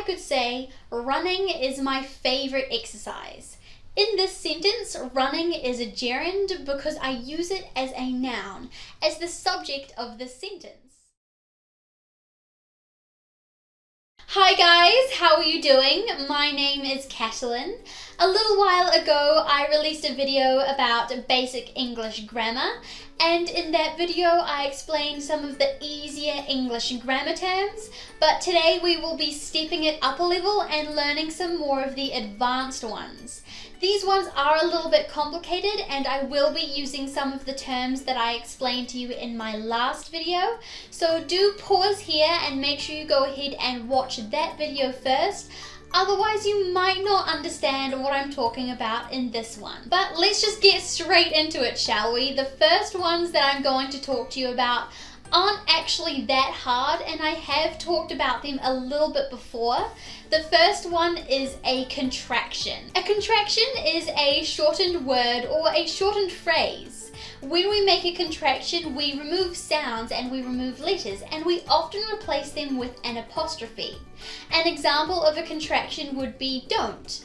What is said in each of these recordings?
I could say, running is my favorite exercise. In this sentence, running is a gerund because I use it as a noun, as the subject of the sentence. Hi guys, how are you doing? My name is Catalin. A little while ago I released a video about basic English grammar, and in that video I explained some of the easier English grammar terms, but today we will be stepping it up a level and learning some more of the advanced ones. These ones are a little bit complicated and I will be using some of the terms that I explained to you in my last video. So do pause here and make sure you go ahead and watch that video first. Otherwise you might not understand what I'm talking about in this one. But let's just get straight into it, shall we? The first ones that I'm going to talk to you about aren't actually that hard, and I have talked about them a little bit before. The first one is a contraction. A contraction is a shortened word or a shortened phrase. When we make a contraction, we remove sounds and we remove letters, and we often replace them with an apostrophe. An example of a contraction would be don't.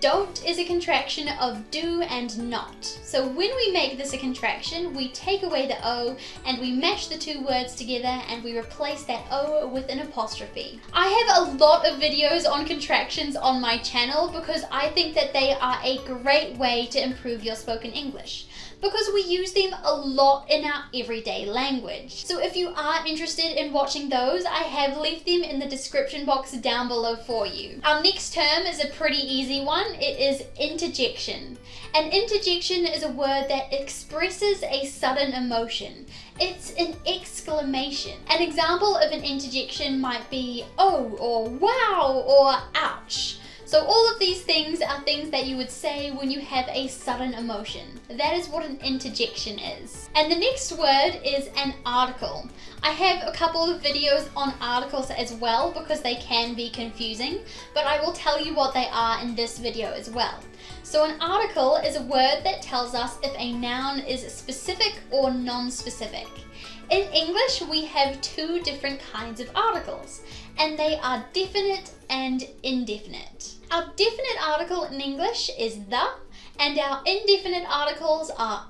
Don't is a contraction of do and not. So when we make this a contraction, we take away the O and we mash the two words together and we replace that O with an apostrophe. I have a lot of videos on contractions on my channel because I think that they are a great way to improve your spoken English, because we use them a lot in our everyday language. So if you are interested in watching those, I have left them in the description box down below for you. Our next term is a pretty easy one. It is interjection. An interjection is a word that expresses a sudden emotion. It's an exclamation. An example of an interjection might be oh, or wow, or ouch. So all of these things are things that you would say when you have a sudden emotion. That is what an interjection is. And the next word is an article. I have a couple of videos on articles as well because they can be confusing, but I will tell you what they are in this video as well. So an article is a word that tells us if a noun is specific or non-specific. In English, we have two different kinds of articles, and they are definite and indefinite. Our definite article in English is the, and our indefinite articles are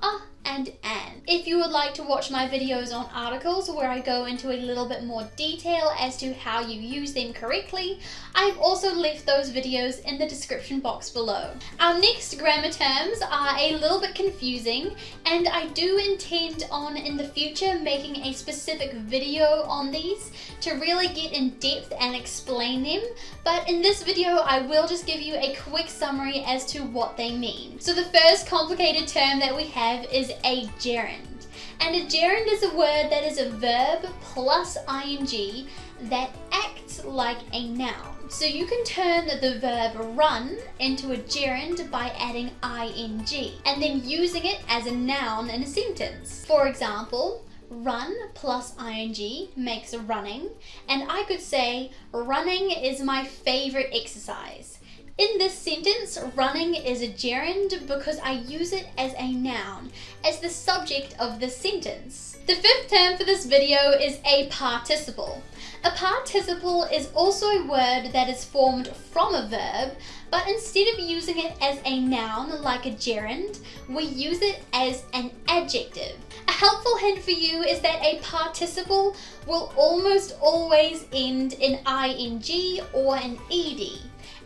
and an. If you would like to watch my videos on articles where I go into a little bit more detail as to how you use them correctly, I've also left those videos in the description box below. Our next grammar terms are a little bit confusing, and I do intend on in the future making a specific video on these to really get in depth and explain them, but in this video I will just give you a quick summary as to what they mean. So the first complicated term that we have is a gerund. And a gerund is a word that is a verb plus ing that acts like a noun. So you can turn the verb run into a gerund by adding ing and then using it as a noun in a sentence. For example, run plus ing makes running, and I could say running is my favorite exercise. In this sentence, running is a gerund because I use it as a noun, as the subject of the sentence. The fifth term for this video is a participle. A participle is also a word that is formed from a verb, but instead of using it as a noun like a gerund, we use it as an adjective. A helpful hint for you is that a participle will almost always end in ing or an ed.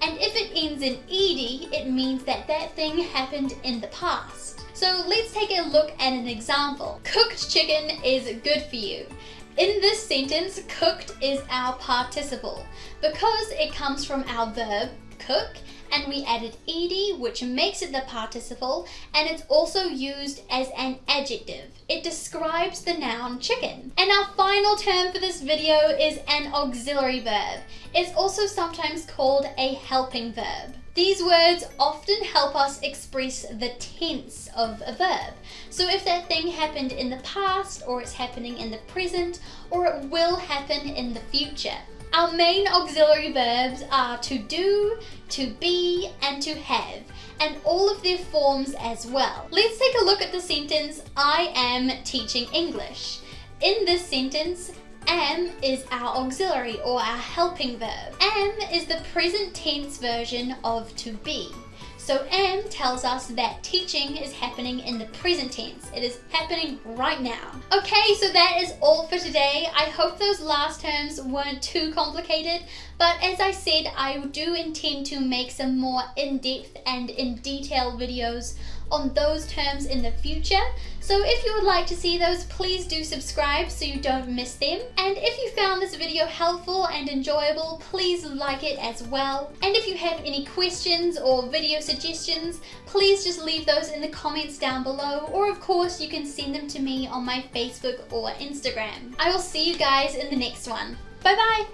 And if it ends in ed, it means that that thing happened in the past. So let's take a look at an example. Cooked chicken is good for you. In this sentence, cooked is our participle because it comes from our verb cook, and we added ed, which makes it the participle, and it's also used as an adjective. It describes the noun chicken. And our final term for this video is an auxiliary verb. It's also sometimes called a helping verb. These words often help us express the tense of a verb. So if that thing happened in the past, or it's happening in the present, or it will happen in the future. Our main auxiliary verbs are to do, to be, and to have, and all of their forms as well. Let's take a look at the sentence, I am teaching English. In this sentence, Am is our auxiliary or our helping verb. Am is the present tense version of to be. So am tells us that teaching is happening in the present tense. It is happening right now. Okay, so that is all for today. I hope those last terms weren't too complicated, but as I said, I do intend to make some more in-depth and in detail videos on those terms in the future. So if you would like to see those, please do subscribe so you don't miss them. And if you found this video helpful and enjoyable, please like it as well. And if you have any questions or video suggestions, please just leave those in the comments down below, or of course you can send them to me on my Facebook or Instagram. I will see you guys in the next one. Bye bye!